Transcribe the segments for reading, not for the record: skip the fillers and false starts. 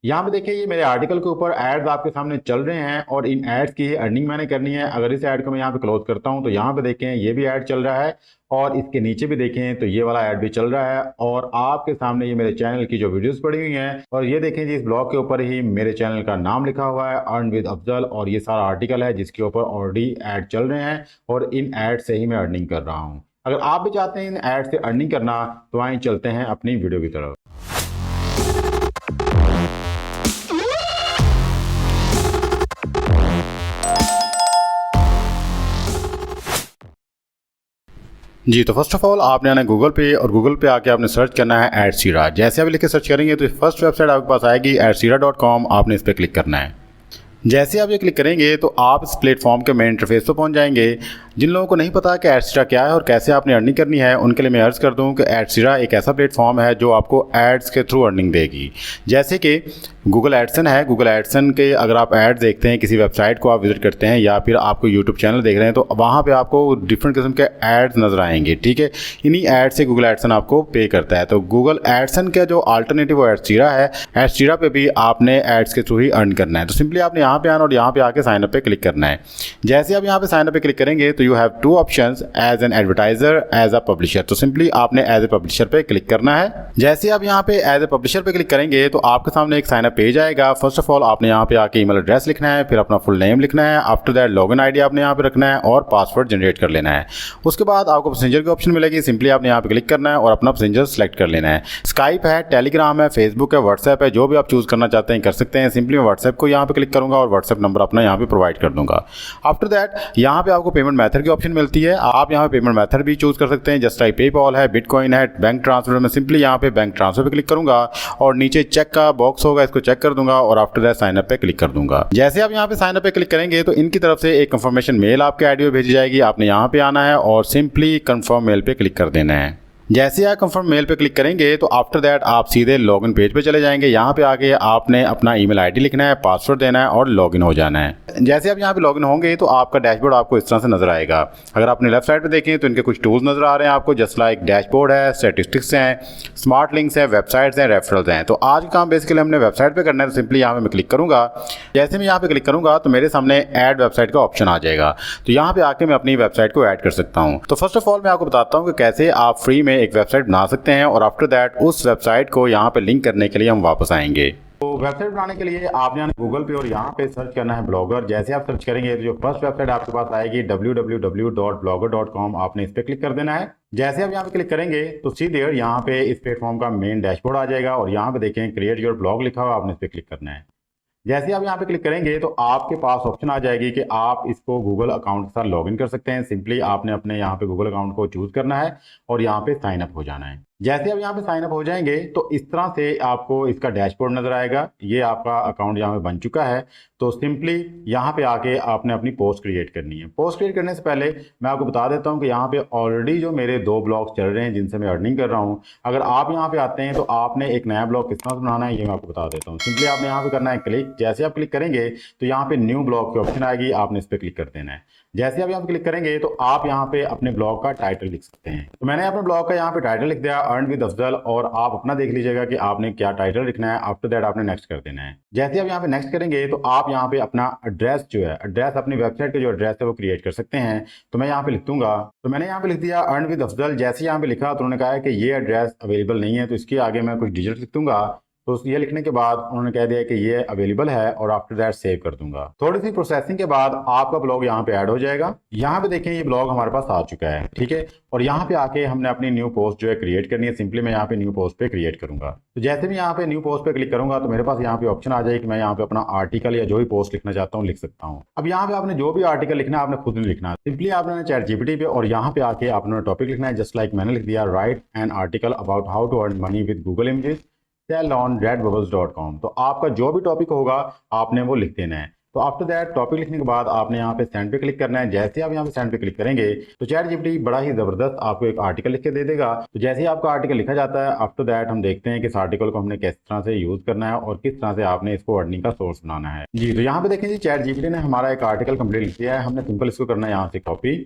यहाँ पे देखिए ये मेरे आर्टिकल के ऊपर एड्स आपके सामने चल रहे हैं और इन एड्स की अर्निंग मैंने करनी है। अगर इस ऐड को मैं यहाँ पे क्लोज करता हूँ तो यहाँ पे देखें ये भी ऐड चल रहा है और इसके नीचे भी देखें तो ये वाला ऐड भी चल रहा है और आपके सामने ये मेरे चैनल की जो वीडियोस पड़ी हुई हैं और ये देखें जी इस ब्लॉग के ऊपर ही मेरे चैनल का नाम लिखा हुआ है अर्न विद अफजल और ये सारा आर्टिकल है जिसके ऊपर ऑलरेडी ऐड चल रहे हैं और इन ऐड से ही मैं अर्निंग कर रहा हूँ। अगर आप भी चाहते हैं इन ऐड से अर्निंग करना तो आइए चलते हैं अपनी वीडियो की तरफ। जी तो फर्स्ट ऑफ ऑल आपने आना है गूगल पे और गूगल पे आके आपने सर्च करना है एडसीरा। जैसे आप लिख के सर्च करेंगे तो फर्स्ट वेबसाइट आपके पास आएगी एडसीरा.com। आपने इस पर क्लिक करना है। जैसे आप ये क्लिक करेंगे तो आप इस प्लेटफॉर्म के मेन इंटरफेस पर पहुंच जाएंगे। जिन लोगों को नहीं पता कि एडसीरा क्या है और कैसे आपने अर्निंग करनी है उनके लिए मैं अर्ज़ कर दूं कि एडसीरा एक ऐसा प्लेटफॉर्म है जो आपको एड्स के थ्रू अर्निंग देगी। जैसे कि गूगल एडसन है, गूगल एडसन के अगर आप ऐड देखते हैं, किसी वेबसाइट को आप विजिट करते हैं या फिर आपको यूट्यूब चैनल देख रहे हैं तो वहाँ पर आपको डिफरेंट किस्म के एड्स नज़र आएंगे। ठीक है, इन्हीं एड से गूगल एडसन आपको पे करता है। तो गूगल एडसन का जो अल्टरनेटिव वो एडसीरा है, एडसीरा पे भी आपने एड्स के थ्रू ही अर्न करना है। तो सिंपली आपने यहाँ पे आना और यहाँ पे आके साइन अप पे क्लिक करना है। जैसे आप यहाँ पे साइन अप पे क्लिक करेंगे तो you have two options, as an advertiser, as a publisher. तो सिंपली आपने एज ए पब्लिशर पे क्लिक करना है। जैसे आप यहाँ पे एज ए पब्लिशर पे क्लिक करेंगे तो आपके सामने एक साइन अप पेज आएगा। फर्स्ट ऑफ ऑल आपने यहाँ पे आके ईमेल एड्रेस लिखना है, फिर अपना फुल नेम लिखना है, आफ्टर दैट लॉगिन आईडी आपने यहाँ पे रखना है और पासवर्ड जनरेट कर लेना है। उसके बाद आपको पैसेंजर की ऑप्शन मिलेगी, सिंपली आपने यहाँ पे क्लिक करना है और अपना पैसेंजर सेलेक्ट कर लेना है। स्काइप है, टेलीग्राम है, फेसबुक है, व्हाट्सएप है, जो भी आप चूज करना चाहते हैं कर सकते हैं। सिंपली मैं व्हाट्सएप को यहाँ पे क्लिक करूंगा और व्हाट्सएप नंबर अपना यहाँ पे प्रोवाइड कर दूंगा। आफ्टर दैट यहाँ पे आपको पेमेंट मेथड की ऑप्शन मिलती है। आप यहाँ पे पेमेंट मेथड भी चूज कर सकते हैं, जस्ट लाइक पेपॉल है, बिटकॉइन है, बैंक ट्रांसफर। मैं सिंपली यहाँ पे बैंक ट्रांसफर पे क्लिक करूंगा और नीचे चेक का बॉक्स होगा, इसको चेक कर दूंगा और आफ्टर दैट साइन अप पे क्लिक कर दूंगा। जैसे आप यहाँ पे साइन अप पे क्लिक करेंगे तो इनकी तरफ से एक कंफर्मेशन मेल आपके आईडी पे भेजी जाएगी। आपने यहाँ पे आना है और सिंपली कंफर्म मेल पे क्लिक कर देना है। जैसे आप कंफर्म मेल पे क्लिक करेंगे तो आफ्टर दैट आप सीधे लॉगिन पेज पे चले जाएंगे। यहाँ पे आके आपने अपना ईमेल आईडी लिखना है, पासवर्ड देना है और लॉगिन हो जाना है। जैसे आप यहाँ पे लॉगिन होंगे तो आपका डैशबोर्ड आपको इस तरह से नजर आएगा। अगर आपने लेफ्ट साइड पे देखें तो इनके कुछ टूल्स नजर आ रहे हैं आपको, जस्ट लाइक डैशबोर्ड है, स्टैटिस्टिक्स हैं, स्मार्ट लिंक्स हैं, वेबसाइट्स हैं, रेफरल्स हैं। तो आज का काम बेसिकली हमने वेबसाइट पे करना है। तो सिंपली यहाँ पे मैं क्लिक करूंगा। जैसे मैं यहाँ पे क्लिक करूंगा तो मेरे सामने ऐड वेबसाइट का ऑप्शन आ जाएगा। तो यहाँ पे आके मैं अपनी वेबसाइट को ऐड कर सकता हूँ। तो फर्स्ट ऑफ ऑल मैं आपको बताता हूँ कि कैसे आप फ्री में एक वेबसाइट बना सकते हैं और आफ्टर दैट उस वेबसाइट को यहाँ पे लिंक करने के लिए हम वापस आएंगे। तो वेबसाइट बनाने के लिए आपने आना गूगल पे और यहाँ पे सर्च करना है ब्लॉगर। जैसे आप सर्च करेंगे तो जो फर्स्ट वेबसाइट आपके पास आएगी www.blogger.com, आपने इस पे क्लिक कर देना है। जैसे आप यहाँ पे क्लिक करेंगे तो सीधे यहाँ पे इस प्लेटफॉर्म का मेन डैशबोर्ड आ जाएगा और यहाँ पे देखें क्रिएट योर ब्लॉग लिखा हुआ, आपने इस पे क्लिक करना है। जैसे आप यहाँ पे क्लिक करेंगे तो आपके पास ऑप्शन आ जाएगी कि आप इसको गूगल अकाउंट के साथ लॉगिन कर सकते हैं। सिंपली आपने अपने यहाँ पे गूगल अकाउंट को चूज करना है और यहाँ पे साइन अप हो जाना है। जैसे आप यहाँ पे साइन अप हो जाएंगे तो इस तरह से आपको इसका डैशबोर्ड नजर आएगा। ये आपका अकाउंट यहाँ पे बन चुका है। तो सिंपली यहाँ पे आके आपने अपनी पोस्ट क्रिएट करनी है। पोस्ट क्रिएट करने से पहले मैं आपको बता देता हूँ कि यहाँ पे ऑलरेडी जो मेरे 2 ब्लॉग चल रहे हैं जिनसे मैं अर्निंग कर रहा हूँ। अगर आप यहाँ पे आते हैं तो आपने एक नया ब्लॉग किस तरह से बनाना है ये मैं आपको बता देता हूँ। सिंपली आपने यहाँ पे करना है क्लिक। जैसे आप क्लिक करेंगे तो यहाँ पे न्यू ब्लॉग की ऑप्शन आएगी, आपने इस पर क्लिक कर देना है। जैसे आप यहाँ पे क्लिक करेंगे तो आप यहाँ पे अपने ब्लॉग का टाइटल लिख सकते हैं। तो मैंने अपने ब्लॉग का यहाँ पे टाइटल लिख दिया अर्न विद अफजल और आप अपना देख लीजिएगा कि आपने क्या टाइटल लिखना है। आफ्टर दैट आपने नेक्स्ट कर देना है। जैसे आप यहाँ पे नेक्स्ट करेंगे तो आप यहाँ पे अपना एड्रेस जो है, एड्रेस अपनी वेबसाइट का जो एड्रेस है वो क्रिएट कर सकते हैं। तो मैं यहाँ पे लिख दूंगा। तो मैंने यहाँ पे लिख दिया अर्न विद अफजल। जैसे यहाँ पे लिखा तो उन्होंने कहा है कि ये एड्रेस अवेलेबल नहीं है, तो इसके आगे मैं कुछ डिजिट लिख दूंगा। तो ये लिखने के बाद उन्होंने कह दिया कि ये अवेलेबल है और आफ्टर दैट सेव कर दूंगा। थोड़ी सी प्रोसेसिंग के बाद आपका ब्लॉग यहाँ पे ऐड हो जाएगा। यहाँ पे देखें ये ब्लॉग हमारे पास आ चुका है, ठीक है। और यहाँ पे आके हमने अपनी न्यू पोस्ट जो है क्रिएट करनी है। सिंपली मैं यहाँ पे न्यू पोस्ट पे क्रिएट करूंगा। तो जैसे भी यहाँ पे न्यू पोस्ट पे क्लिक करूंगा तो मेरे पास यहाँ पे ऑप्शन आ जाएगी कि मैं यहाँ पे अपना आर्टिकल या जो भी पोस्ट लिखना चाहता हूँ लिख सकता हूँ। अब यहाँ पे आपने जो भी आर्टिकल लिखना है आपने खुद नहीं लिखना। सिंपली आपने चैट जीपीटी पे और यहाँ पे आके आपने टॉपिक लिखना है। जस्ट लाइक मैंने लिख दिया write an article about how to earn money with Google images sell on redbubbles.com। तो आपका जो भी टॉपिक होगा आपने वो लिख देना है। तो आफ्टर दैट टॉपिक लिखने के बाद आपने यहाँ पे सेंड पे क्लिक करना है। जैसे आप यहाँ पे सेंड पे क्लिक करेंगे तो चैट जीपीटी बड़ा ही जबरदस्त आपको एक आर्टिकल लिख के दे देगा। तो जैसे ही आपका आर्टिकल लिखा जाता है आफ्टर दैट हम देखते हैं कि इस आर्टिकल को हमने किस तरह से यूज करना है और किस तरह से आपने इसको अर्निंग का सोर्स बनाना है। जी तो यहाँ पे देखें जी चैट जीपीटी ने हमारा एक आर्टिकल कंप्लीट लिख दिया है। हमने सिंपल इसको करना है यहाँ से कॉपी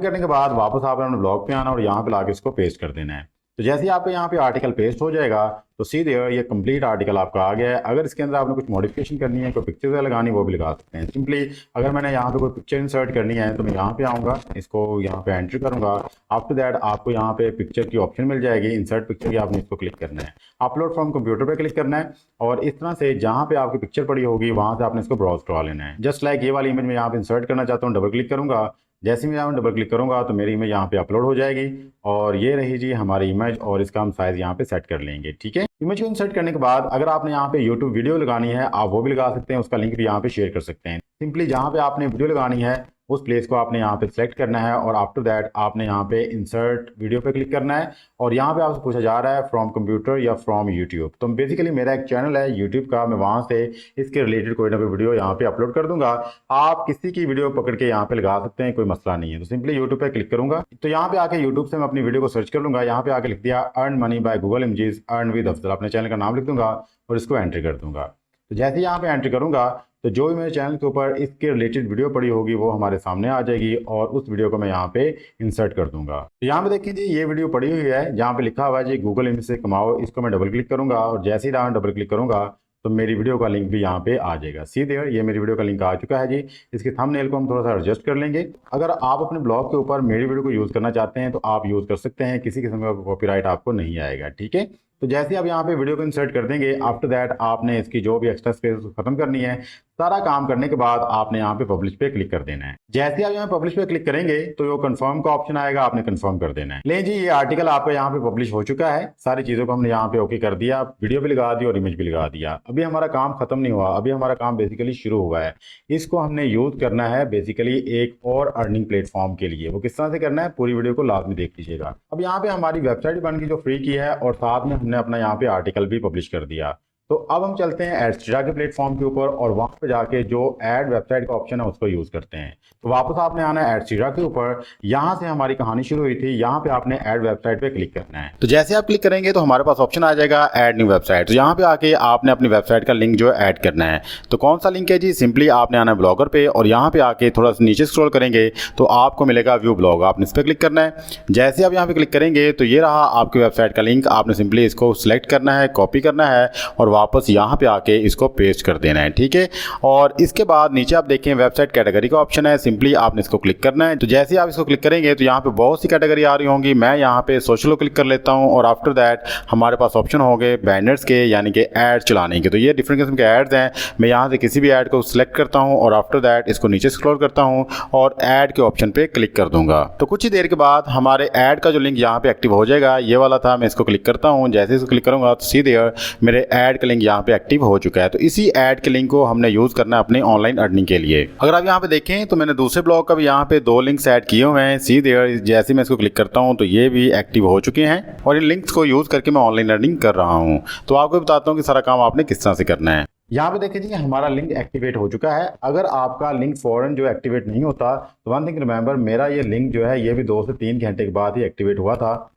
करने के बाद वापस आपने अपने ब्लॉग पे आना और यहाँ पे लाके इसको पेस्ट कर देना है। तो जैसे ही आपके यहाँ पे आर्टिकल पेस्ट हो जाएगा तो सीधे ये कंप्लीट आर्टिकल आपका आ गया है। अगर इसके अंदर आपने कुछ मॉडिफिकेशन करनी है, कोई पिक्चर लगानी, वो भी लगा सकते हैं। सिंपली अगर मैंने यहाँ पे कोई पिक्चर इंसर्ट करनी है तो मैं यहाँ पे आऊँगा, इसको यहाँ पे एंटर करूँगा। आफ्टर दैट आपको यहाँ पे पिक्चर की ऑप्शन मिल जाएगी, इंसर्ट पिक्चर की, आपने इसको क्लिक करना है, अपलोड फ्रॉम कंप्यूटर पे क्लिक करना है और इस तरह से जहाँ पे आपकी पिक्चर पड़ी होगी वहाँ से आपने इसको ब्राउज करवा लेना है। जस्ट लाइक ये वाली इमेज में यहाँ पे इंसर्ट करना चाहता हूँ, डबल क्लिक करूँगा। जैसे मैं यहाँ डबल क्लिक करूँगा तो मेरी इमेज यहाँ पे अपलोड हो जाएगी और ये रही जी हमारी इमेज और इसका हम साइज़ यहाँ पे सेट कर लेंगे। ठीक है, इमेज को इंसर्ट करने के बाद अगर आपने यहाँ पे YouTube वीडियो लगानी है आप वो भी लगा सकते हैं, उसका लिंक भी यहाँ पे शेयर कर सकते हैं। सिंपली जहाँ पे आपने वीडियो लगानी है उस प्लेस को आपने यहाँ पे सिलेक्ट करना है और आफ्टर दैट आपने यहाँ पे इंसर्ट वीडियो पे क्लिक करना है और यहाँ पे आपसे पूछा जा रहा है फ्रॉम कंप्यूटर या फ्रॉम यूट्यूब। तो बेसिकली मेरा एक चैनल है यूट्यूब का, मैं वहाँ से इसके रिलेटेड कोई ना कोई वीडियो यहाँ पे अपलोड कर दूंगा। आप किसी की वीडियो पकड़ के यहाँ पे लगा सकते हैं, कोई मसला नहीं है। तो सिंपली यूट्यूब पे क्लिक करूंगा तो यहाँ पे आके यूट्यूब से मैं अपनी वीडियो को सर्च कर लूंगा। यहाँ पे आके लिख दिया earn money by Google images earn with Afzal, अपने चैनल का नाम लिख दूंगा और इसको एंट्री कर दूंगा। तो जैसे यहाँ पे एंट्री करूंगा तो जो भी मेरे चैनल के ऊपर इसके रिलेटेड वीडियो पड़ी होगी वो हमारे सामने आ जाएगी और उस वीडियो को मैं यहाँ पे इंसर्ट कर दूंगा। तो यहाँ पे देखिए जी ये वीडियो पड़ी हुई है, जहाँ पे लिखा हुआ है जी गूगल इमेज से कमाओ। इसको मैं डबल क्लिक करूंगा और जैसे ही डबल क्लिक करूंगा तो मेरी वीडियो का लिंक भी यहाँ पे आ जाएगा। सीधे ये मेरी वीडियो का लिंक आ चुका है जी। इसके थंबनेल को हम थोड़ा सा एडजस्ट कर लेंगे। अगर आप अपने ब्लॉग के ऊपर मेरी वीडियो को यूज़ करना चाहते हैं तो आप यूज़ कर सकते हैं, किसी किस्म का कॉपीराइट आपको नहीं आएगा। ठीक है, तो जैसे ही आप यहाँ पे वीडियो को इंसर्ट कर देंगे आफ्टर दैट आपने इसकी जो भी एक्स्ट्रा स्पेस खत्म करनी है। सारा काम करने के बाद आपने यहाँ पे पब्लिश पे क्लिक कर देना है। जैसे आप यहाँ पब्लिश पे क्लिक करेंगे तो ये कंफर्म का ऑप्शन आएगा, आपने कंफर्म कर देना है। ले जी ये आर्टिकल आपका यहाँ पे पब्लिश हो चुका है। सारी चीजों को हमने यहाँ पे ओके कर दिया, वीडियो भी लगा दी और इमेज भी लगा दिया। अभी हमारा काम खत्म नहीं हुआ, अभी हमारा काम बेसिकली शुरू हुआ है। इसको हमने यूज करना है बेसिकली एक और अर्निंग प्लेटफॉर्म के लिए। वो किस तरह से करना है पूरी वीडियो को लाजमी देख लीजिएगा। अब यहाँ पे हमारी वेबसाइट बन गई जो फ्री की है और साथ में हमने अपना यहाँ पे आर्टिकल भी पब्लिश कर दिया। तो अब हम चलते हैं एडस्ट्रा के प्लेटफॉर्म के ऊपर और वहां पे जाके जो ऐड वेबसाइट का ऑप्शन है उसको यूज करते हैं। तो वापस आपने आना है एडस्ट्रा के ऊपर, यहां से हमारी कहानी शुरू हुई थी, यहां पे आपने ऐड वेबसाइट पे क्लिक करना है। तो जैसे आप क्लिक करेंगे तो हमारे पास ऑप्शन आ जाएगा ऐड न्यू वेबसाइट। तो यहाँ पे आके आपने अपनी वेबसाइट का लिंक जो है ऐड करना है। तो कौन सा लिंक है जी, सिंपली आपने आना है ब्लॉगर पे और यहाँ पे आके थोड़ा सा नीचे स्क्रॉल करेंगे तो आपको मिलेगा व्यू ब्लॉग, आपने इस पर क्लिक करना है। जैसे आप यहाँ पे क्लिक करेंगे तो ये रहा आपकी वेबसाइट का लिंक। आपने सिंपली इसको सिलेक्ट करना है, कॉपी करना है और वापस यहाँ पे आके इसको पेस्ट कर देना है। ठीक है, और इसके बाद नीचे आप देखें वेबसाइट कैटेगरी का ऑप्शन है, सिंपली आपने इसको क्लिक करना है। तो जैसे ही आप इसको क्लिक करेंगे तो यहाँ पे बहुत सी कैटेगरी आ रही होंगी। मैं यहाँ पे सोशल को क्लिक कर लेता हूँ और आफ्टर दैट हमारे पास ऑप्शन हो गए बैनर्स के, यानी कि एड चलाने के। तो ये डिफरेंट किस्म के एड्स हैं। मैं यहाँ से किसी भी एड को सिलेक्ट करता हूँ और आफ्टर दैट इसको नीचे स्क्रॉल करता हूँ और एड के ऑप्शन पे क्लिक कर दूंगा। तो कुछ ही देर के बाद हमारे एड का जो लिंक यहाँ पे एक्टिव हो जाएगा, ये वाला था। मैं इसको क्लिक करता हूँ, जैसे इसको क्लिक करूंगा तो सीधे मेरे एड का लिंक यहाँ पे एक्टिव हो चुका है। तो इसी ऐड के लिंक को हमने यूज करना है अपनी ऑनलाइन अर्निंग के लिए। अगर आप यहाँ पे देखें तो मैंने दूसरे ब्लॉग का भी यहाँ पे 2 लिंक्स ऐड किए हुए हैं। सीधे जैसे मैं इसको क्लिक करता हूँ तो ये भी एक्टिव हो चुके हैं और इन लिंक्स को यूज करके मैं ऑनलाइन अर्निंग कर रहा हूँ। तो आपको बताता हूँ कि सारा काम आपने किस तरह से करना है। यहाँ पे देखिए जी हमारा लिंक एक्टिवेट हो चुका है। अगर आपका लिंक फौरन जो एक्टिवेट नहीं होता तो वन थिंग रिमेंबर, मेरा ये लिंक जो है ये भी 2 से 3 घंटे के बाद ही एक्टिवेट हुआ था,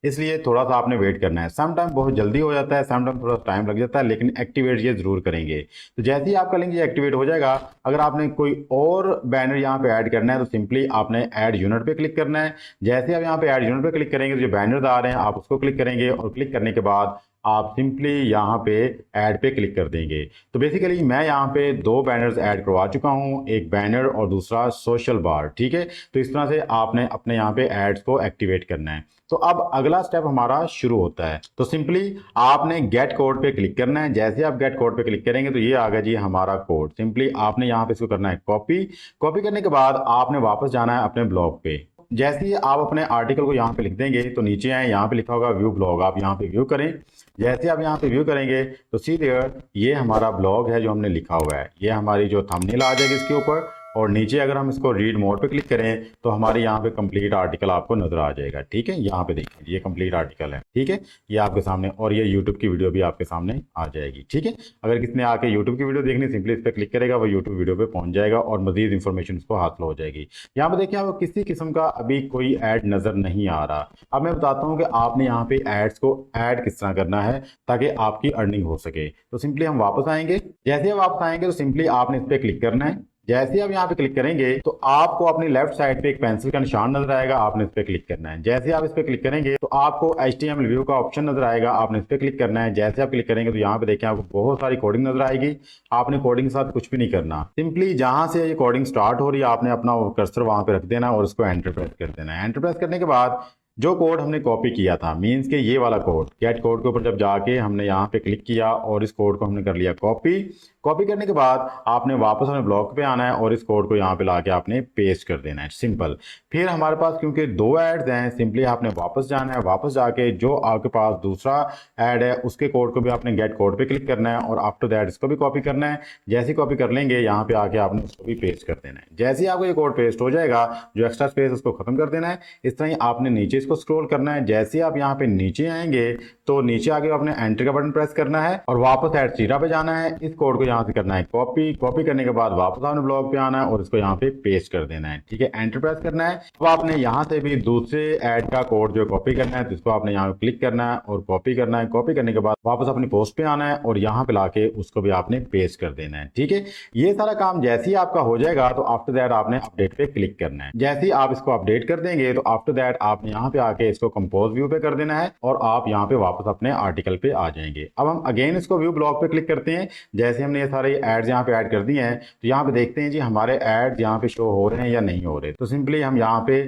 इसलिए थोड़ा सा आपने वेट करना है। सम टाइम बहुत जल्दी हो जाता है, सम टाइम थोड़ा टाइम लग जाता है, लेकिन एक्टिवेट ये जरूर करेंगे। तो जैसे ही आपका लिंक ये एक्टिवेट हो जाएगा, अगर आपने कोई और बैनर यहाँ पे ऐड करना है तो सिंपली आपने ऐड यूनिट पे क्लिक करना है। जैसे आप यहाँ पे ऐड यूनिट पे क्लिक करेंगे तो जो बैनर्स आ रहे हैं आप उसको क्लिक करेंगे और क्लिक करने के बाद आप सिंपली यहाँ पे ऐड पे क्लिक कर देंगे। तो बेसिकली मैं यहाँ पे 2 बैनर्स ऐड करवा चुका हूँ, एक बैनर और दूसरा सोशल बार। ठीक है, तो इस तरह से आपने अपने यहाँ पे एड्स को एक्टिवेट करना है। तो अब अगला स्टेप हमारा शुरू होता है। तो सिंपली आपने गेट कोड पे क्लिक करना है। जैसे आप गेट कोड पे क्लिक करेंगे तो ये आ गया जी हमारा कोड। सिंपली आपने यहाँ पे इसको करना है कॉपी करने के बाद आपने वापस जाना है अपने ब्लॉग पे। जैसे ही आप अपने आर्टिकल को यहाँ पे लिख देंगे तो नीचे आए, यहाँ पे लिखा होगा व्यू ब्लॉग, आप यहाँ पे व्यू करें। जैसे आप यहाँ पे व्यू करेंगे तो सीधे ये हमारा ब्लॉग है जो हमने लिखा हुआ है, ये हमारी जो थंबनेल आ जाएगी इसके ऊपर और नीचे अगर हम इसको रीड मोड पे क्लिक करें तो हमारे यहाँ पे कंप्लीट आर्टिकल आपको नजर आ जाएगा। ठीक है, यहाँ पे देखिए ये कंप्लीट आर्टिकल है। ठीक है, ये आपके सामने और ये यूट्यूब की वीडियो भी आपके सामने आ जाएगी। ठीक है, अगर किसने आके यूट्यूब की वीडियो देखनी सिंपली इस पर क्लिक करेगा, वो यूट्यूब वीडियो पे पहुंच जाएगा और मजीद इन्फॉर्मेशन उसको हासिल हो जाएगी। यहाँ पे देखिए आपको किसी किस्म का अभी कोई ऐड नजर नहीं आ रहा। अब मैं बताता हूँ कि आपने यहाँ पे एड्स को ऐड किस तरह करना है ताकि आपकी अर्निंग हो सके। तो सिंपली हम वापस आएंगे। जैसे आप वापस आएंगे तो सिंपली आपने इस पर क्लिक करना है। जैसे ही आप यहाँ पे क्लिक करेंगे तो आपको अपनी लेफ्ट साइड पे एक पेंसिल का निशान नजर आएगा, आपने इस पे क्लिक करना है। जैसे आप इस पे क्लिक करेंगे तो आपको HTML व्यू का ऑप्शन नजर आएगा, आपने इस पे क्लिक करना है। जैसे आप क्लिक करेंगे तो यहाँ पे देखें आपको बहुत सारी कोडिंग नजर आएगी, आपने कोडिंग के साथ कुछ भी नहीं करना। सिंपली जहां से ये कोडिंग स्टार्ट हो रही है आपने अपना कर्सर वहां पे रख देना और उसको एंटर प्रेस कर देना है। एंटर प्रेस करने के बाद जो कोड हमने कॉपी किया था, मीन्स के ये वाला कोड, गेट कोड के ऊपर जब जाके हमने यहाँ पे क्लिक किया और इस कोड को हमने कर लिया कॉपी। कॉपी करने के बाद आपने वापस अपने ब्लॉक पे आना है और इस कोड को यहाँ पे लाके आपने पेस्ट कर देना है, सिंपल। फिर हमारे पास क्योंकि 2 एड्स हैं, सिंपली आपने वापस जाना है, वापस जाके जो आपके पास दूसरा ऐड है उसके कोड को भी आपने गेट कोड पे क्लिक करना है और आफ्टर दैट इसको भी कॉपी करना है। जैसे कॉपी कर लेंगे यहाँ पे आके आपने उसको भी पेस्ट कर देना है। जैसे ही आपको ये कोड पेस्ट हो जाएगा, जो एक्स्ट्रा स्पेस उसको खत्म कर देना है। इस तरह ही आपने नीचे इसको स्क्रॉल करना है। जैसे ही आप यहाँ पे नीचे आएंगे तो नीचे आके आपने एंटर का बटन प्रेस करना है और वापस एडसीरा पे जाना है। इस कोड को यहाँ से करना है कॉपी। कॉपी करने के बाद वापस आपने ब्लॉग पे आना है और इसको यहाँ पे पेस्ट कर देना है, ठीक है, एंटर प्रेस करना है। तो आपने यहाँ से भी दूसरे ऐड का कोड जो कॉपी करना है तो इसको आपने यहाँ पे क्लिक करना है और कॉपी करना है। कॉपी करने के बाद वापस अपनी पोस्ट पे आना है और यहाँ पे लाके उसको भी आपने पेस्ट कर देना है, ठीक है। ये सारा काम जैसे ही आपका हो जाएगा तो आफ्टर दैट आपने अपडेट पे क्लिक करना है। जैसे ही आप इसको अपडेट कर देंगे तो आफ्टर दैट आपने यहाँ पे आके इसको कंपोज व्यू पे कर देना है और आप यहाँ पे वापस अपने आर्टिकल पे आ जाएंगे। अब हम अगेन इसको व्यू ब्लॉग पे क्लिक करते हैं। जैसे हमने ये सारे एड्स यहाँ पे ऐड कर दिए हैं तो यहाँ पे देखते हैं जी हमारे एड्स यहाँ पे शो हो रहे हैं या नहीं हो रहे। तो सिंपली हम यहाँ पे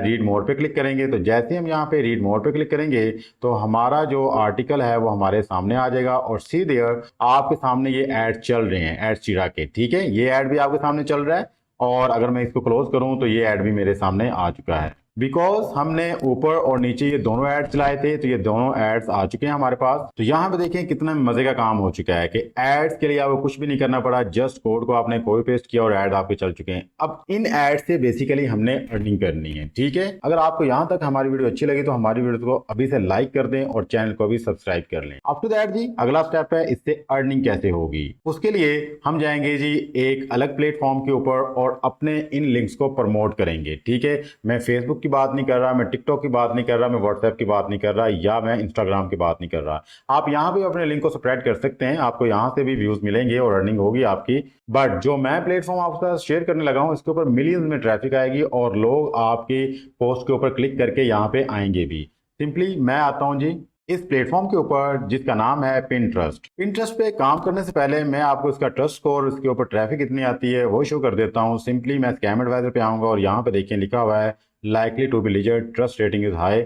रीड मोड पे क्लिक करेंगे। तो जैसे हम यहाँ पे रीड मोड पे क्लिक करेंगे तो हमारा जो आर्टिकल है वो हमारे सामने आ जाएगा और सी देयर आपके सामने ये ऐड चल रहे हैं, एडसीरा के, ठीक है। ये ऐड भी आपके सामने चल रहा है और अगर मैं इसको क्लोज करूं तो ये ऐड भी मेरे सामने आ चुका है। बिकॉज हमने ऊपर और नीचे ये दोनों ऐड चलाए थे तो ये दोनों एड्स आ चुके हैं हमारे पास। तो यहाँ पे देखें कितना मजे का काम हो चुका है कि एड्स के लिए आपको कुछ भी नहीं करना पड़ा, जस्ट कोड को आपने कॉपी पेस्ट किया और एड आपके चल चुके हैं। अब इन एड से बेसिकली हमने अर्निंग करनी है, ठीक है। अगर आपको यहाँ तक हमारी वीडियो अच्छी लगी तो हमारी वीडियो को अभी से लाइक कर दें और चैनल को भी सब्सक्राइब कर लें। अप टू दैट जी अगला स्टेप है इससे अर्निंग कैसे होगी। उसके लिए हम जाएंगे जी एक अलग प्लेटफॉर्म के ऊपर और अपने इन लिंक्स को प्रमोट करेंगे, ठीक है। मैं फेसबुक की बात नहीं कर रहा, मैं टिकटॉक की बात नहीं कर रहा, मैं व्हाट्सएप की बात नहीं कर रहा या मैं इंस्टाग्राम की बात नहीं कर रहा। आप यहाँ पे अपने लिंक को स्प्रेड कर सकते हैं, आपको यहाँ से भी व्यूज मिलेंगे और अर्निंग होगी आपकी। बट जो मैं प्लेटफॉर्म आपके साथ शेयर करने लगा हूँ इसके ऊपर मिलियंस में ट्रैफिक आएगी और लोग आपकी पोस्ट के ऊपर क्लिक करके यहाँ पे आएंगे भी। सिंपली मैं आता हूँ जी इस प्लेटफॉर्म के ऊपर जिसका नाम है पिंटरेस्ट। पिंटरेस्ट पे काम करने से पहले मैं आपको इसका ट्रस्ट स्कोर, इसके ऊपर ट्रैफिक कितनी आती है वो शो कर देता हूँ। सिंपली मैं स्कैम एडवाइजर पे आऊँगा और यहाँ पे देखिए लिखा हुआ है likely to be legit, trust rating is high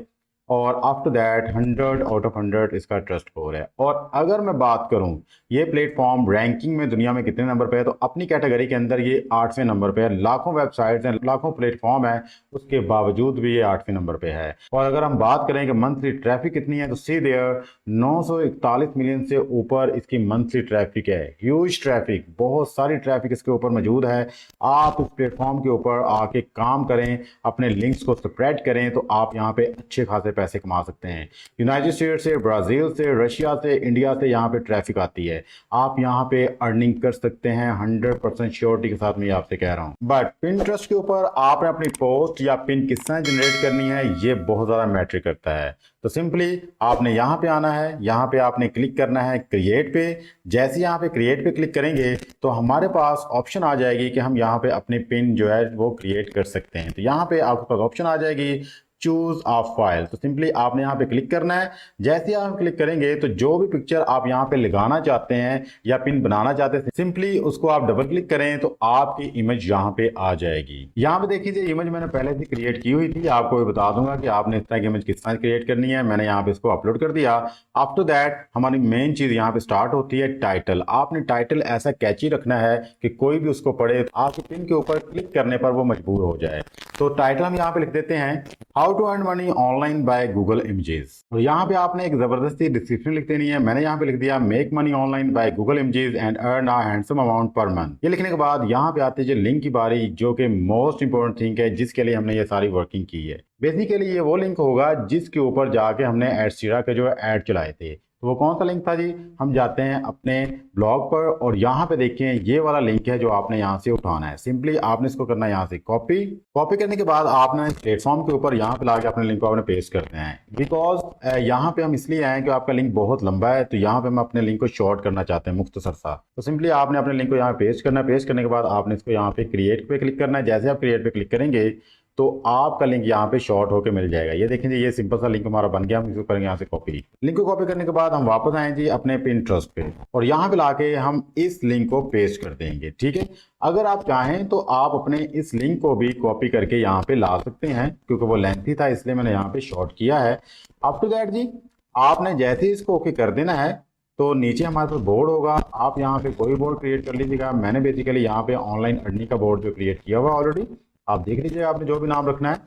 और आफ्टर दैट 100 आउट ऑफ 100 इसका ट्रस्ट स्कोर है। और अगर मैं बात करूं ये प्लेटफॉर्म रैंकिंग में दुनिया में कितने नंबर पे है तो अपनी कैटेगरी के अंदर ये 8वें नंबर पे है। लाखों वेबसाइट्स हैं, लाखों प्लेटफॉर्म है, उसके बावजूद भी ये 8वें नंबर पे है। और अगर हम बात करें कि मंथली ट्रैफिक कितनी है तो सी देयर 941 मिलियन से ऊपर इसकी मंथली ट्रैफिक है। ह्यूज ट्रैफिक, बहुत सारी ट्रैफिक इसके ऊपर मौजूद है। आप इस प्लेटफॉर्म के ऊपर आके काम करें, अपने लिंक्स को स्प्रेड करें तो आप यहाँ पे अच्छे खासे पैसे कमा सकते हैं। यूनाइटेड स्टेट से, ब्राजील से, रशिया से, इंडिया से यहाँ पे ट्रैफिक आती है। आप यहाँ पे अर्निंग कर सकते हैं 100% श्योरिटी के साथ मैं आपसे कह रहा हूँ। बट पिंटरेस्ट के ऊपर आपने अपनी पोस्ट या पिन किस तरह जनरेट करनी है ये बहुत ज़्यादा मैटर करता है। तो सिंपली आपने यहाँ पे आना है, यहाँ पे आपने क्लिक करना है क्रिएट पे। जैसे यहाँ पे क्रिएट पे क्लिक करेंगे तो हमारे पास ऑप्शन आ जाएगी कि हम यहाँ पे अपनी पिन जो है वो क्रिएट कर सकते हैं। तो यहाँ पे आपके पास ऑप्शन आ जाएगी चूज ऑफ फाइल। तो सिंपली आपने यहाँ पे क्लिक करना है। जैसे आप क्लिक करेंगे तो जो भी पिक्चर आप यहाँ पे लगाना चाहते हैं या पिन बनाना चाहते हैं सिंपली उसको आप डबल क्लिक करें तो आपकी इमेज यहाँ पे आ जाएगी। यहाँ पे देखिए इमेज मैंने पहले से क्रिएट की हुई थी, आपको बता दूंगा कि आपने इस तरह की इमेज किस तरह क्रिएट करनी है। मैंने यहाँ पे इसको अपलोड कर दिया। आफ्टर दैट हमारी मेन चीज यहाँ पे स्टार्ट होती है टाइटल। आपने टाइटल ऐसा कैची रखना है कि कोई भी उसको पढ़े आपके पिन के ऊपर क्लिक करने पर वो मजबूर हो जाए। तो टाइटल हम यहाँ पे लिख देते हैं how to earn money online by Google images. और यहाँ पे आपने एक जबरदस्ती डिस्क्रिप्शन लिख देनी है। मैंने यहाँ पे लिख दिया make money online by Google images and earn a handsome amount per month. ये लिखने के बाद यहाँ पे आती है लिंक की बारी, जो कि मोस्ट इंपोर्टेंट थिंग है जिसके लिए हमने ये सारी वर्किंग की है। बेसिकली ये वो लिंक होगा जिसके ऊपर जाके हमने एडसीरा के जो ऐड चलाए थे। तो वो कौन सा लिंक था जी? हम जाते हैं अपने ब्लॉग पर और यहाँ पे देखिए ये वाला लिंक है जो आपने यहाँ से उठाना है। सिंपली आपने इसको करना है यहाँ से कॉपी करने के बाद आपने प्लेटफॉर्म के ऊपर यहाँ पे लाके अपने लिंक को आपने पेस्ट करते हैं। बिकॉज यहाँ पे हम इसलिए आए कि आपका लिंक बहुत लंबा है, तो यहाँ पे हम अपने लिंक को शॉर्ट करना चाहते हैं, मुख्तसर सा। तो सिंपली आपने अपने लिंक को यहाँ पेस्ट करना है। पेस्ट करने के बाद आपने इसको यहाँ पे क्रिएट पे क्लिक करना है। जैसे आप क्रिएट पे क्लिक करेंगे तो आपका लिंक यहाँ पे शॉर्ट होकर मिल जाएगा। ये देखें जी, ये सिंपल सा लिंक हमारा बन गया। हम इसको करेंगे यहाँ से कॉपी। लिंक को कॉपी करने के बाद हम वापस आए जी अपने पिंटरेस्ट पे और यहाँ पे लाके हम इस लिंक को पेस्ट कर देंगे। ठीक है, अगर आप चाहें तो आप अपने इस लिंक को भी कॉपी करके यहाँ पे ला सकते हैं, क्योंकि वो लेंथी था इसलिए मैंने यहाँ पे शॉर्ट किया है। आफ्टर दैट जी आपने जैसे ही इसको ओके कर देना है तो नीचे हमारे पास बोर्ड होगा। आप यहाँ पे कोई बोर्ड क्रिएट कर लीजिएगा। मैंने बेसिकली यहाँ पे ऑनलाइन अर्निंग का बोर्ड जो क्रिएट किया हुआ ऑलरेडी, आप देख लीजिएगा आपने जो भी नाम रखना है।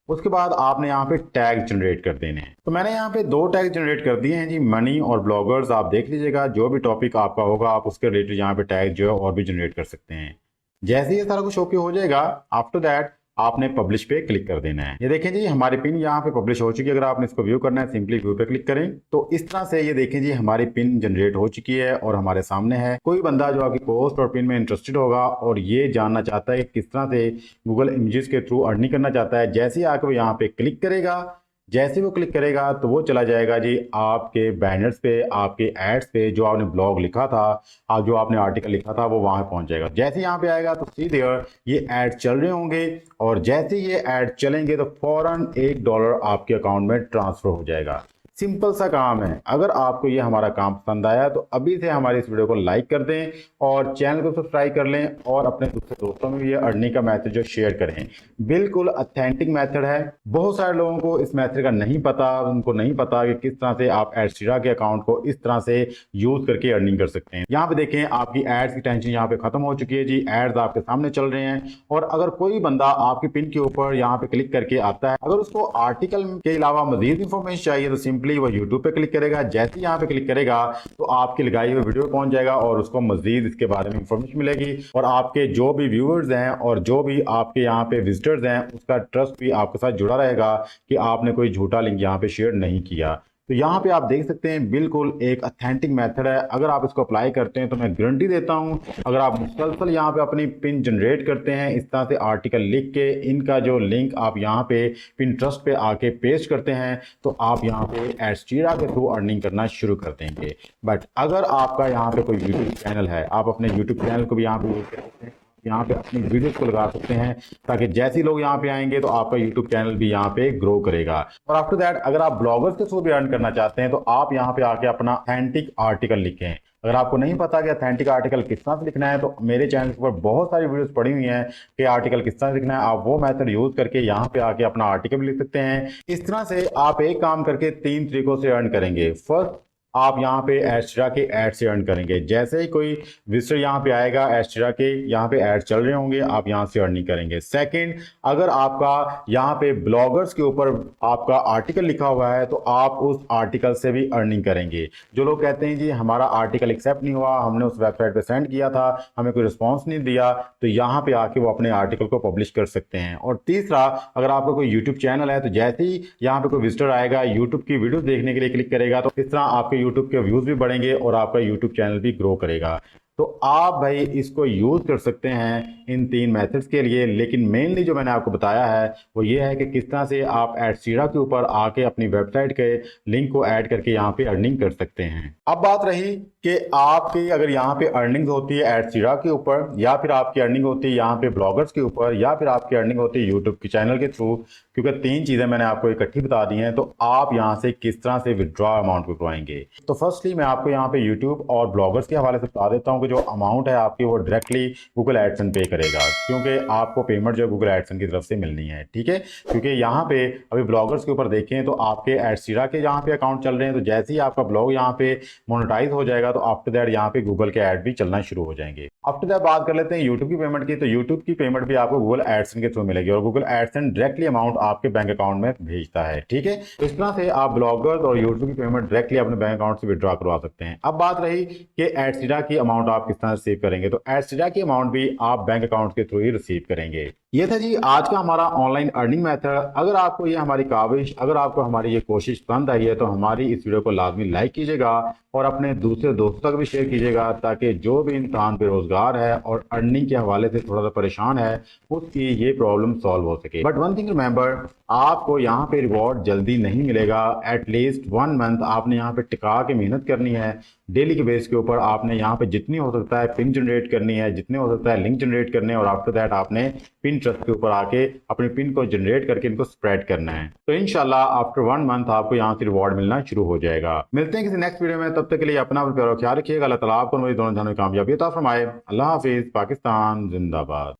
उसके बाद आपने यहाँ पे टैग जनरेट कर देने हैं। तो मैंने यहाँ पे 2 टैग जनरेट कर दिए हैं जी, मनी और ब्लॉगर्स। आप देख लीजिएगा जो भी टॉपिक आपका होगा आप उसके रिलेटेड यहाँ पे टैग जो है और भी जनरेट कर सकते हैं। जैसे ये सारा कुछ ओके हो जाएगा, आफ्टर दैट आपने पब्लिश पे क्लिक कर देना है। ये देखें जी हमारी पिन यहाँ पे पब्लिश हो चुकी है। अगर आपने इसको व्यू करना है सिंपली व्यू पे क्लिक करें तो इस तरह से ये देखें जी हमारी पिन जनरेट हो चुकी है और हमारे सामने है। कोई बंदा जो आपकी पोस्ट और पिन में इंटरेस्टेड होगा और ये जानना चाहता है कि किस तरह से गूगल इमेजेस के थ्रू अर्निंग करना चाहता है, जैसे ही आके वो यहाँ पे क्लिक करेगा, जैसे वो क्लिक करेगा तो वो चला जाएगा जी आपके बैनर्स पे, आपके एड्स पे। जो आपने ब्लॉग लिखा था, आप जो आपने आर्टिकल लिखा था वो वहां पहुंच जाएगा। जैसे यहाँ पे आएगा तो सीधे ये ऐड चल रहे होंगे और जैसे ये ऐड चलेंगे तो फौरन $1 आपके अकाउंट में ट्रांसफर हो जाएगा। सिंपल सा काम है। अगर आपको ये हमारा काम पसंद आया तो अभी से हमारी इस वीडियो को लाइक कर दें और चैनल को सब्सक्राइब कर लें और अपने दूसरे दोस्तों में भी ये अर्निंग का मेथड जो शेयर करें। बिल्कुल ऑथेंटिक मेथड है। बहुत सारे लोगों को इस मेथड का नहीं पता, उनको नहीं पता कि किस तरह से आप एडस्टीरा के अकाउंट को इस तरह से यूज करके अर्निंग कर सकते हैं। यहाँ पे देखें आपकी एड्स की टेंशन यहाँ पे खत्म हो चुकी है जी। एड्स आपके सामने चल रहे हैं और अगर कोई बंदा आपकी पिन के ऊपर यहाँ पे क्लिक करके आता है, अगर उसको आर्टिकल के अलावा मजीद इंफॉर्मेशन चाहिए तो सिंपली वो YouTube पे क्लिक करेगा। जैसे ही यहाँ पे क्लिक करेगा तो आपकी लगाई हुई वीडियो पहुंच जाएगा और उसको मजीद इसके बारे में इंफॉर्मेशन मिलेगी और आपके जो भी व्यूअर्स हैं और जो भी आपके यहाँ पे विजिटर्स हैं उसका ट्रस्ट भी आपके साथ जुड़ा रहेगा कि आपने कोई झूठा लिंक यहाँ पे शेयर नहीं किया। तो यहाँ पे आप देख सकते हैं बिल्कुल एक ऑथेंटिक मेथड है। अगर आप इसको अप्लाई करते हैं तो मैं गारंटी देता हूँ, अगर आप मुसलसल यहाँ पे अपनी पिन जनरेट करते हैं इस तरह से आर्टिकल लिख के, इनका जो लिंक आप यहाँ पे पिंटरेस्ट पे आके पेस्ट करते हैं तो आप यहाँ पे एडस्टीरा के थ्रू अर्निंग करना शुरू कर देंगे। बट अगर आपका यहाँ पे कोई यूट्यूब चैनल है, आप अपने यूट्यूब चैनल को भी यहाँ पे यूज कर सकते हैं, यहाँ पे अपनी वीडियोस को लगा सकते हैं ताकि जैसे लोग यहाँ पे आएंगे तो आपका यूट्यूब चैनल भी यहाँ पे ग्रो करेगा। और आफ्टर दैट अगर आप ब्लॉगर्स के थ्रू भी अर्न करना चाहते हैं तो आप यहाँ पे आके अपना ऑथेंटिक आर्टिकल लिखें। अगर आपको नहीं पता कि ऑथेंटिक आर्टिकल किस तरह से लिखना है तो मेरे चैनल के ऊपर बहुत सारी वीडियोस पड़ी हुई हैं कि आर्टिकल किस तरह से लिखना है। आप वो मेथड यूज करके यहाँ पे आके अपना आर्टिकल भी लिख सकते हैं। इस तरह से आप एक काम करके 3 तरीकों से अर्न करेंगे। फर्स्ट, आप यहाँ पे एडस्टीरा के ऐड से अर्न करेंगे। जैसे ही कोई विजिटर यहाँ पे आएगा, एडस्टीरा के यहाँ पे ऐड चल रहे होंगे, आप यहाँ से अर्निंग करेंगे। सेकंड, अगर आपका यहाँ पे ब्लॉगर्स के ऊपर आपका आर्टिकल लिखा हुआ है तो आप उस आर्टिकल से भी अर्निंग करेंगे। जो लोग कहते हैं जी हमारा आर्टिकल एक्सेप्ट नहीं हुआ, हमने उस वेबसाइट पे सेंड किया था, हमें कोई रिस्पॉन्स नहीं दिया, तो यहाँ पे आके वो अपने आर्टिकल को पब्लिश कर सकते हैं। और तीसरा, अगर आपका कोई यूट्यूब चैनल है तो जैसे ही यहाँ पे कोई विजिटर आएगा यूट्यूब की वीडियो देखने के लिए क्लिक करेगा तो इस तरह आपके यूट्यूब के व्यूज भी बढ़ेंगे और आपका यूट्यूब चैनल भी ग्रो करेगा। तो आप भाई इसको यूज कर सकते हैं इन 3 मेथड्स के लिए। लेकिन मेनली जो मैंने आपको बताया है वो ये है कि किस तरह से आप एडस्टीरा के ऊपर आके अपनी वेबसाइट के लिंक को ऐड करके यहाँ पे अर्निंग कर सकते हैं। अब बात रही कि आपकी अगर यहाँ पे अर्निंग होती है एडस्टीरा के ऊपर, या फिर आपकी अर्निंग होती है यहाँ पे ब्लॉगर्स के ऊपर, या फिर आपकी अर्निंग होती है यूट्यूब के चैनल के थ्रू, क्योंकि 3 चीजें मैंने आपको इकट्ठी बता दी हैं, तो आप यहाँ से किस तरह से विड्रॉ अमाउंट को करवाएंगे। तो फर्स्टली मैं आपको यहाँ पे यूट्यूब और ब्लॉगर्स के हवाले से बता देता हूँ कि जो अमाउंट है आपकी वो डायरेक्टली गूगल एडसन पे करेगा, क्योंकि आपको पेमेंट जो है गूगल एडसन की तरफ से मिलनी है। ठीक है, क्योंकि यहाँ पे अभी ब्लॉगर्स के ऊपर देखें तो आपके एडस्टीरा के यहाँ पे अकाउंट चल रहे हैं, तो जैसे ही आपका ब्लॉग यहाँ पे मोनेटाइज हो जाएगा तो आफ्टर दैट यहाँ पे गूगल के ऐड भी चलना शुरू हो जाएंगे। आफ्टर दैट बात कर लेते हैं यूट्यूब की पेमेंट की। तो यूट्यूब की पेमेंट भी आपको गूगल एडसन के थ्रू मिलेगी और गूगल एडसन डायरेक्टली अमाउंट आपके बैंक अकाउंट में भेजता है। ठीक है, इस तरह से आप ब्लॉगर्स और यूट्यूब की पेमेंट डायरेक्टली अपने बैंक अकाउंट से विड्रॉ करवा सकते हैं। अब बात रही कि एडस्टीरा की अमाउंट आप किस तरह से रिसीव करेंगे, तो एडस्टीरा की अमाउंट भी आप बैंक अकाउंट के थ्रू ही रिसीव करेंगे। ये था जी आज का हमारा ऑनलाइन अर्निंग मेथड। अगर आपको ये हमारी काविश, अगर आपको हमारी ये कोशिश पसंद आई है तो हमारी इस वीडियो को लाजमी लाइक कीजिएगा और अपने दूसरे दोस्तों तक भी शेयर कीजिएगा, ताकि जो भी इंसान बेरोजगार है और अर्निंग के हवाले से थोड़ा सा परेशान है उसकी ये प्रॉब्लम सॉल्व हो सके। बट वन थिंग रिमेंबर, आपको यहाँ पे रिवॉर्ड जल्दी नहीं मिलेगा। एटलीस्ट 1 मंथ आपने यहाँ पे टिका के मेहनत करनी है। डेली के बेस के ऊपर आपने यहाँ पे जितनी हो सकता है पिन जनरेट करनी है, जितने हो सकता है लिंक जनरेट करने हैं, और आफ्टर दैट आपने पिन ट्रस्ट के ऊपर आके अपने पिन को जनरेट करके इनको स्प्रेड करना है। तो इंशाल्लाह आफ्टर 1 मंथ आपको यहाँ से रिवॉर्ड मिलना शुरू हो जाएगा। मिलते हैं किसी नेक्स्ट वीडियो में, तब तक के लिए अपना ख्याल रखिएगा। अल्लाह ताला आपको मेरी दोनों जानों में कामयाबी अता फरमाए। अल्लाह हाफिज। पाकिस्तान जिंदाबाद।